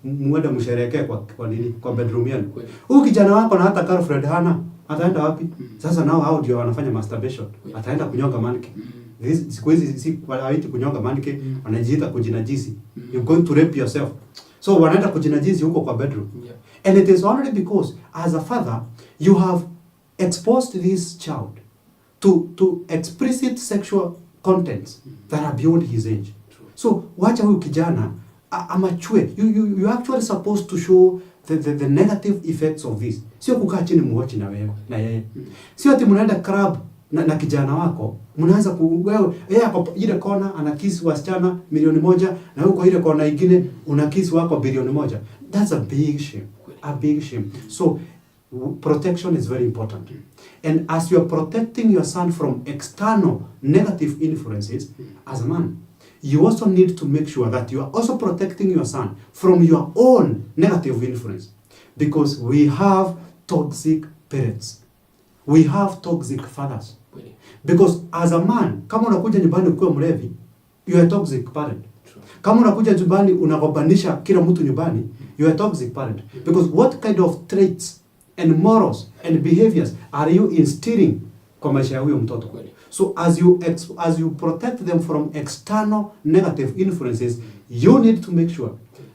muende msherehekee kwa nini? Kwa bedroom yenu. Huyu kijana wako na hata girlfriend hana, ataenda wapi? Sasa nao hao ndio wanafanya masturbation. Ataenda kunyonga manike. Siku hizi si haiti kunyonga manike, wanajiita kujinajisi. You're going to rape yourself. So wanaenda kujinajisi huko kwa bedroom. Yeah. And it is only because as a father you have exposed this child to explicit sexual contents that are beyond his age. So wacha huyu kijana amachue. You actually supposed to show the negative effects of this. Sio kukaa chini muwatch na wewe na yeye. Sio ati mnaenda club na kijana wako, mnaanza wewe yeye hapo ile kona ana kiss wasichana milioni moja na huko ile kona nyingine una kiss wako bilioni moja. That's a big shame. A big shame. So protection is very important. And as you are protecting your son from external negative influences as a man, you also need to make sure that you are also protecting your son from your own negative influence. Because we have toxic parents. We have toxic fathers. Because as a man, kama unakuja nyumbani ukiwa mlevi, you are a toxic parent. Kama unakuja nyumbani unagombanisha kila mtu nyumbani, you are a toxic parent. Because what kind of traits and morals and behaviors are you instilling kwa maisha ya huyo mtoto? So as you protect them from external negative influences, you need to make sure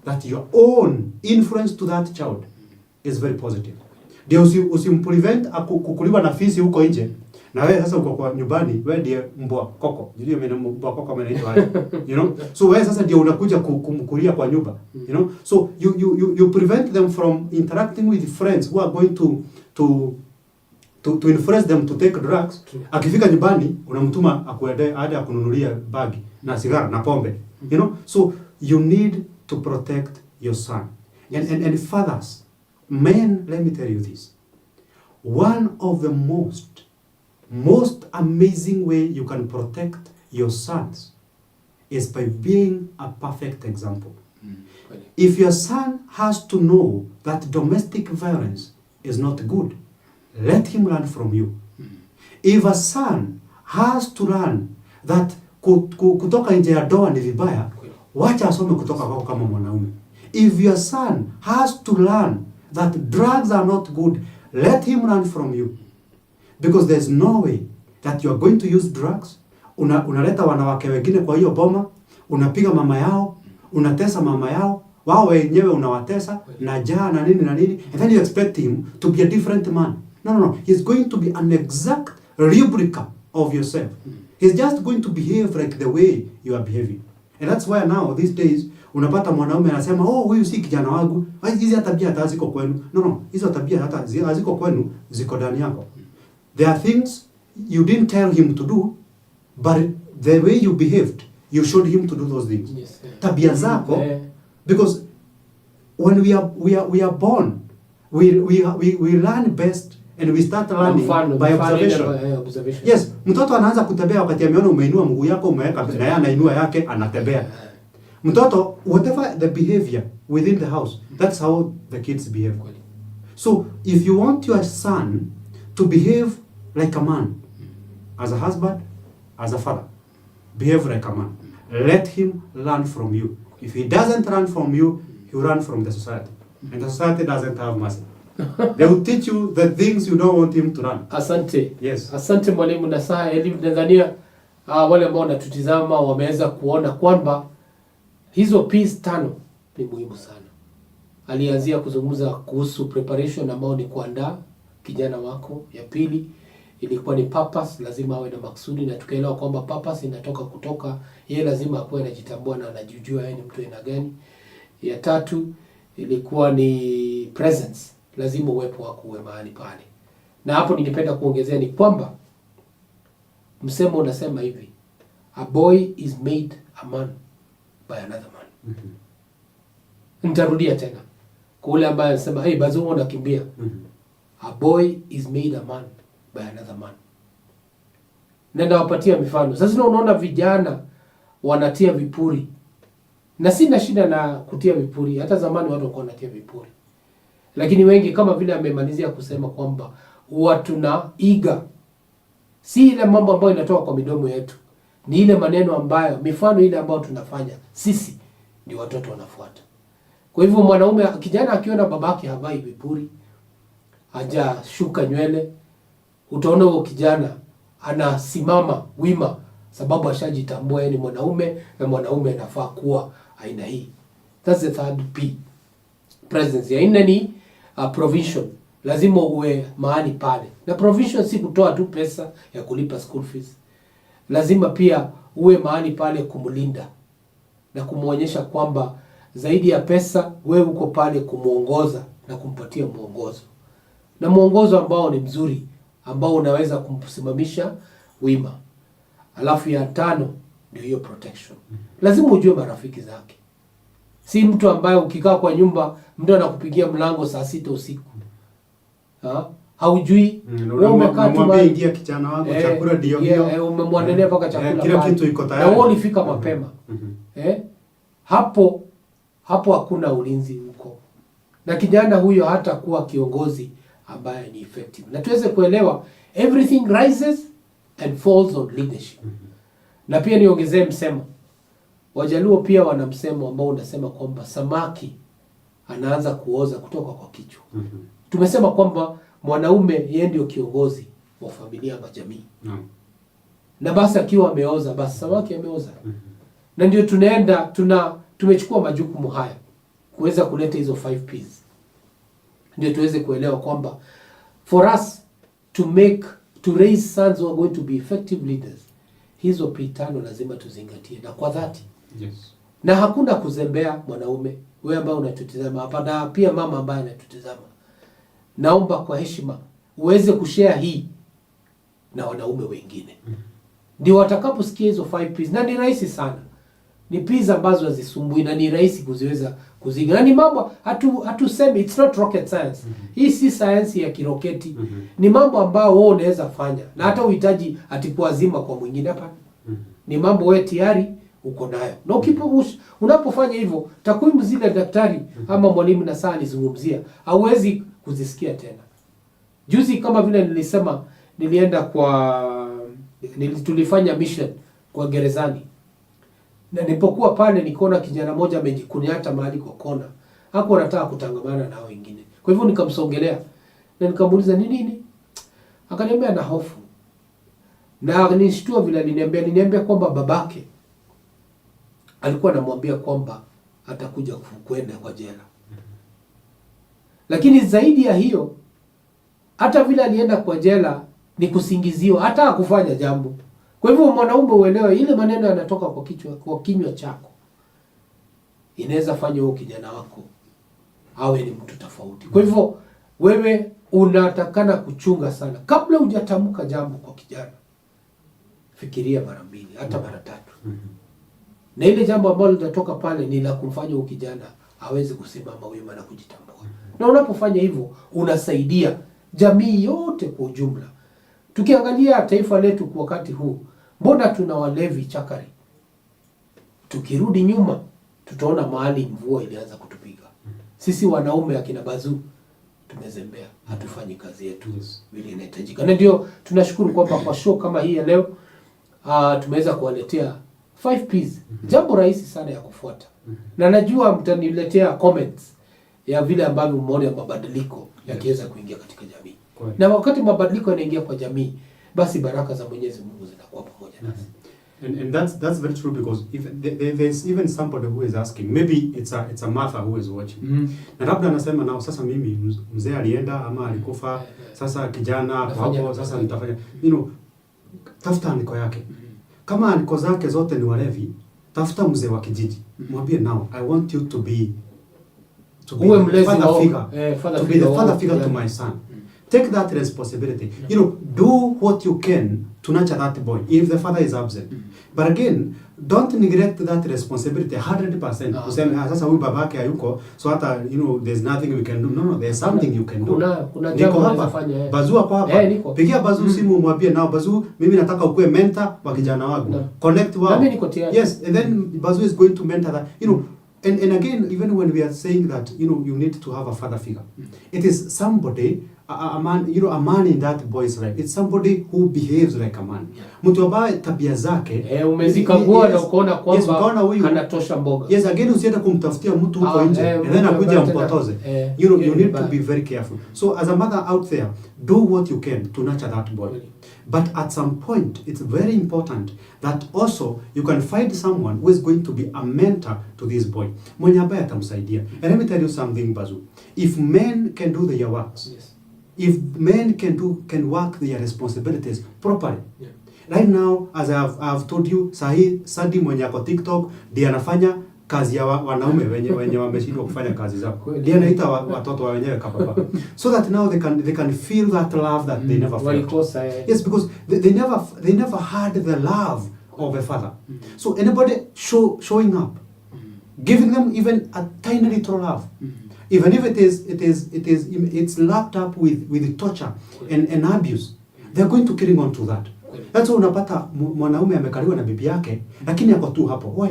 that your own influence to that child is very positive. Ndio usimprevent kukuliwa na fisi huko nje. Na wewe sasa uko kwa nyumbani, wewe ndiye mbwa koko. Ndio mimi mbwa koko amenaitwa hapo. You know? So wewe sasa ndio unakuja kumkulia kwa nyumba. You know? So you prevent them from interacting with friends who are going to influence them to take drugs. Akifika nyumbani unamtuma akuende hadi akununulia bagi na sigara na pombe. You know? So you need to protect your son. And fathers, men, let me tell you this. One of the most amazing way you can protect your sons is by being a perfect example. If your son has to know that domestic violence is not good, let him learn from you. If a son has to learn that kutoka nje ya doa ni vibaya, wacha asome kutoka kwako kama mwanaume. If your son has to learn that drugs are not good, let him learn from you. Because there's no way that you are going to use drugs. Unaleta wanawake wengine kwa hiyo boma, unapiga mama yao, unatesa mama yao, wao wenyewe unawatesa na jaa na nini, and then you expect him to be a different man. No. He's going to be an exact replica of yourself. He's just going to behave like the way you are behaving. And that's why now, these days, unapata mwanaume anasema, huyu si kijana wangu, hizi tabia hata ziko kwenu. No, hizo tabia hata ziko kwenu, ziko ndani yako. There are things you didn't tell him to do, but the way you behaved, you showed him to do those things. Yes. Tabia zako, because when we are born, we learn best and we start learning by observation. Yes, mtoto anaanza kutembea wakati ameona umeinua mguu yako umeweka na yeye anainua yake anatembea. Mtoto, whatever the behavior within the house, that's how the kids behave. So if you want your son to behave like a man, as a husband, as a father, behave like a man. Let him learn from you. If he doesn't learn from you, he will learn from the society. And the society doesn't have mercy. They will teach you the things you don't want him to learn. Asante. Yes. Asante mwalimu na saa Eliud Tanzania. Wale ambao wanatutizama wameweza kuona kwamba hizo P's 5 ni muhimu sana. Alianzia kuzungumza kuhusu preparation ambao ni kuandaa kijana wako. Ya pili ilikuwa ni purpose, lazima awe na maksudi, na tukaelewa kwamba purpose inatoka kutoka yeye, lazima akuwe anajitambua na anajijua yeye ni mtu aina gani. Ya tatu ilikuwa ni presence, lazima uwepo wako uwe mahali pale. Na hapo ningependa kuongezea ni kwamba msemo unasema hivi, a boy is made a man by another man. Nitarudia tena kwa ule ambaye anasema hey Bazuu unakimbia. A boy is made a man by another man. Nenda wapatia mifano. Sasa unaona vijana wanatia vipuri. Na sina shida na kutia vipuri. Hata zamani watu walikuwa wanatia vipuri. Lakini wengi kama vile amemalizia kusema kwamba watu na iga. Si ile mambo ambayo inatoka kwa midomo yetu. Ni ile maneno ambayo, mifano ile ambayo tunafanya sisi ndio watoto wanafuata. Kwa hivyo mwanaume kijana akiona babake havai vipuri, hajashuka nywele, utaona huyo kijana anasimama wima sababu ashajitambua yeye ni mwanaume na mwanaume anafaa kuwa aina hii. That's the third P. Presence. Ya nne ni provision. Lazima uwe mahali pale. Na provision si kutoa tu pesa ya kulipa school fees. Lazima pia uwe mahali pale kumlinda na kumuonyesha kwamba zaidi ya pesa wewe uko pale kumuongoza na kumpatia mwongozo, na mwongozo ambao ni mzuri, ambao unaweza kumsimamisha wima. Alafu ya 5 ndio hiyo protection. Lazima ujue marafiki zake. Si mtu ambaye ukikaa kwa nyumba mtu anakupigia mlango saa 6 usiku. Haujui wewe umekaa tu mwambie kijana wangu chakula ndio hiyo. Umemwandalia mpaka chakula. Kila kitu iko tayari. Na wewe ulifika mapema. Hapo hakuna ulinzi huko. Na kijana huyo hata kuwa kiongozi ambaye ni effective. Na tuweze kuelewa everything rises and falls on leadership. Na pia niongezee msemo. Wajaluo pia wana msemo ambao unasema kwamba samaki anaanza kuoza kutoka kwa kichwa. Tumesema kwamba mwanaume yeye ndio kiongozi wa familia ama jamii. Na basi akiwa ameoza, basi samaki ameoza. Na ndio tumechukua majukumu haya kuweza kuleta hizo 5 P's. Ndio tuweze kuelewa kwamba for us to raise sons who are going to be effective leaders, hizo P5 lazima tuzingatie na kwa dhati. Yes. Na hakuna kuzembea mwanaume, wewe ambaye unatutazama hapa na pia mama ambaye anatutazama. Naomba kwa heshima uweze kushare hii na wanaume wengine. Ndio watakaposikia hizo 5 P's, na ni rahisi sana. Ni P's ambazo hazisumbui na ni rahisi kuziweza kuzinga. Na ni mambo hatusemi it's not rocket science. Hii si science ya kiroketi. Ni mambo ambayo wewe unaweza fanya. Na hata uhitaji atikuazima kwa mwingine hapa. Ni mambo wewe tayari uko nayo. Na unapofanya hivyo, takwimu zile daktari ama mwalimu na saa alizungumzia, hauwezi kuzisikia tena. Juzi kama vile nilisema, tulifanya mission kwa gerezani. Na nilipokuwa pale nikaona kijana mmoja amejikunyata mahali kwa kona. Hakuwa anataka kutangamana na wengine. Kwa hivyo nikamsongelea na nikamuuliza ni nini? Akaniambia ana hofu. Na nilishtua vile aliniambia kwamba babake alikuwa anamwambia kwamba atakuja kwenda kwa jela. Lakini zaidi ya hiyo, hata vile alienda kwa jela ni kusingiziwa, hata hakufanya jambo. Kwa hivyo mwanaume uelewe, ile maneno yanatoka kwa kinywa chako inaweza fanya huo kijana wako awe ni mtu tofauti. Kwa hivyo wewe unatakana kuchunga sana kabla hujatamka jambo kwa kijana. Fikiria mara 2 hata mara 3. Na ile jambo ambalo litatoka pale ni la kumfanya huyo kijana aweze kusimama wima na kujitambua. Na unapofanya hivyo unasaidia jamii yote kwa ujumla. Tukiangalia taifa letu kwa wakati huu, mbona tuna walevi chakari? Tukirudi nyuma tutaona mahali mvua ilianza kutupiga. Sisi wanaume akina Bazuu tumezembea, hatufanyi kazi yetu vile inahitajika. Na ndio tunashukuru kwamba kwa show kama hii ya leo tumeweza kuwaletea 5 P's. Jambo rahisi sana ya kufuata. Na najua mtaniletea comments ya vile ambavyo umeona mabadiliko yakiweza kuingia katika jamii. Na wakati mabadiliko yanaingia kwa jamii, basi baraka za Mwenyezi Mungu zinakuwa pamoja nasi. And that's very true, because if there's even somebody who is asking, maybe it's a mother who is watching. Na labda anasema nao sasa mimi mzee alienda ama alikufa, sasa kijana hapo sasa nitafanya. Tafuta andiko yake. Kama andiko zake zote ni walevi, tafuta mzee wa kijiji. Mwambie now I want you to be the father figure to my son. Take that responsibility. Do what you can to nurture that boy if the father is absent. But again, don't neglect that responsibility 100%. Kusema sasa huyu babake hayuko, so hata there's nothing we can do. No, there's something you can do. Kuna jambo unaweza fanya. Bazuu hapa. Pigia Bazuu simu, mwambie now Bazuu, mimi nataka ukue mentor wa kijana wangu. Connect wao. Na mimi niko tayari. Yes, and then Bazuu is going to mentor that. And again, even when we are saying that, you need to have a father figure. It is somebody, a man, a man in that boy's life. It's somebody who behaves like a man. Mtu ambaye tabia zake umezikagua na ukaona kwamba anatosha mboga. Yes, again usiende kumtafutia mtu huko nje and then akuja ampotoze. You need to be very careful. So as a mother out there, do what you can to nurture that boy. But at some point, it's very important that also you can find someone who is going to be a mentor to this boy. Mwenye ambaye atamsaidia. And let me tell you something, Bazuu. If men can do their works, if men can work their responsibilities properly. Right now, as I've told you, Sadi mwenye ako TikTok, ndiye anafanya kazi ya wanaume wenye wameshindwa kufanya kazi zao. Ndio anaita watoto wa wenyewe kababa. So that now they can feel that love that they never felt. Yes, because they never had the love of a father. So anybody showing up, giving them even a tiny little love, even if it's lapped up with torture and abuse, they're going to cling on to that. That's why unapata mwanaume amekaliwa na bibi yake lakini yako tu hapo. Why?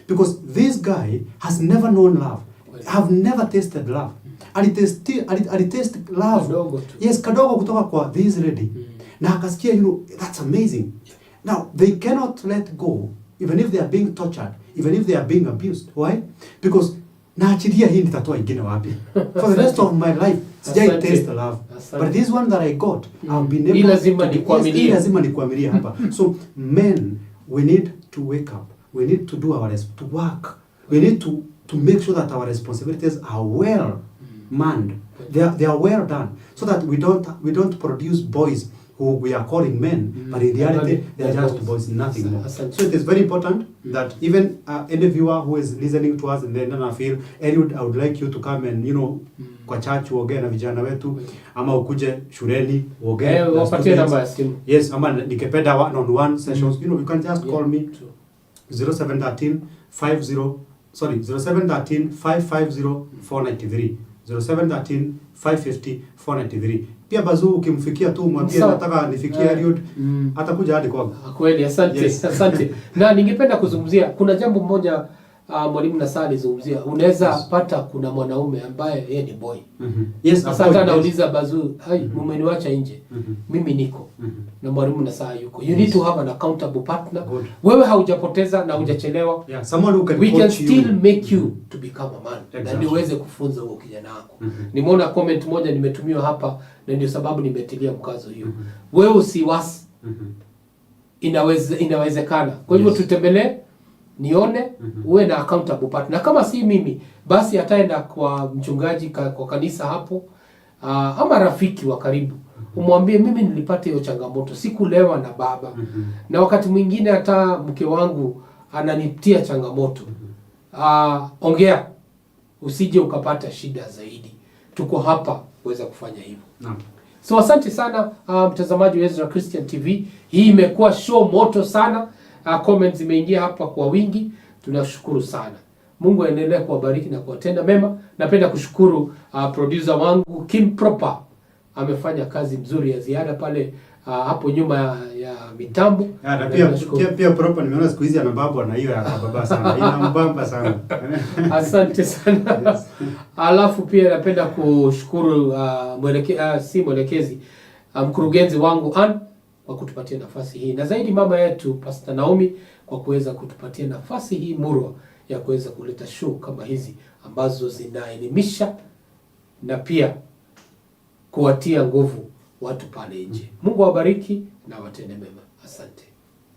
Because this guy has never known love. Have never tasted love. Alitest love. Yes, kadogo kutoka kwa this lady. Na akasikia, you know, that's amazing. Now, they cannot let go even if they are being tortured, even if they are being abused. Why? Because naachilia hii nitatoa ingine wapi? For the rest of my life, sijai taste love. But this one that I got, I've been able to lazima nikuamilia hapa. So men, we need to wake up. We need to do to work. We need to make sure that our responsibilities are well manned. They are well done, so that we don't produce boys who we are calling men, but in reality they are just boys, nothing more. So it is very important that even any viewer who is listening to us and then I feel, Eliud, I would like you to come and, you know, kwa church uongee na vijana wetu, ama ukuje shuleni uongee. Wapatie namba ya simu. Yes, ama nikipenda one-on-one sessions, you know, you can just call me 0713 550 493. 0713 550 493. Pia Bazuu ukimfikia tu mwambie nataka nifikie Eliud, atakuja hadi kwangu. Kweli, asante. Yes. Asante. Na ningependa kuzungumzia kuna jambo moja mwalimu Nasaa alizungumzia. Unaweza pata kuna mwanaume ambaye yeye ni boy. Yes, sasa anauliza Bazuu, hai mmeniacha nje. Mimi niko. Na mwalimu Nasaa yuko. You need to have an accountable partner. Wewe haujapoteza na hujachelewa. Yeah, someone who can we can still make you to become a man. Exactly. Na niweze kufunza huo kijana wako. Nimeona comment moja nimetumiwa hapa na ndio sababu nimetilia mkazo hiyo. Wewe usiwasi. Inawezekana. Kwa hivyo tutembelee, nione, uwe na accountable partner. Kama si mimi, basi ataenda kwa mchungaji kwa kanisa hapo, ama rafiki wa karibu. Umwambie mimi nilipata hiyo changamoto, sikulewa na baba. Na wakati mwingine hata mke wangu ananitia changamoto. Ongea, usije ukapata shida zaidi. Tuko hapa kuweza kufanya hivyo. Naam. So asante sana mtazamaji wa Ezra Christian TV. Hii imekuwa show moto sana. Comments zimeingia hapa kwa wingi. Tunashukuru sana. Mungu aendelee kuwabariki na kuwatenda mema. Napenda kushukuru producer wangu Kim Proper. Amefanya kazi mzuri ya ziada pale hapo nyuma ya mitambo. Na pia Proper nimeona siku hizi anababwa na hiyo ya baba sana. Inambamba sana. Asante sana. Yes. Alafu pia napenda kushukuru mwelekezi mkurugenzi wangu Ann kwa kutupatia nafasi hii, na zaidi mama yetu Pastor Naomi kwa kuweza kutupatia nafasi hii murwa ya kuweza kuleta show kama hizi ambazo zinaelimisha na pia kuwatia nguvu watu pale nje. Mungu awabariki na watende mema. Asante.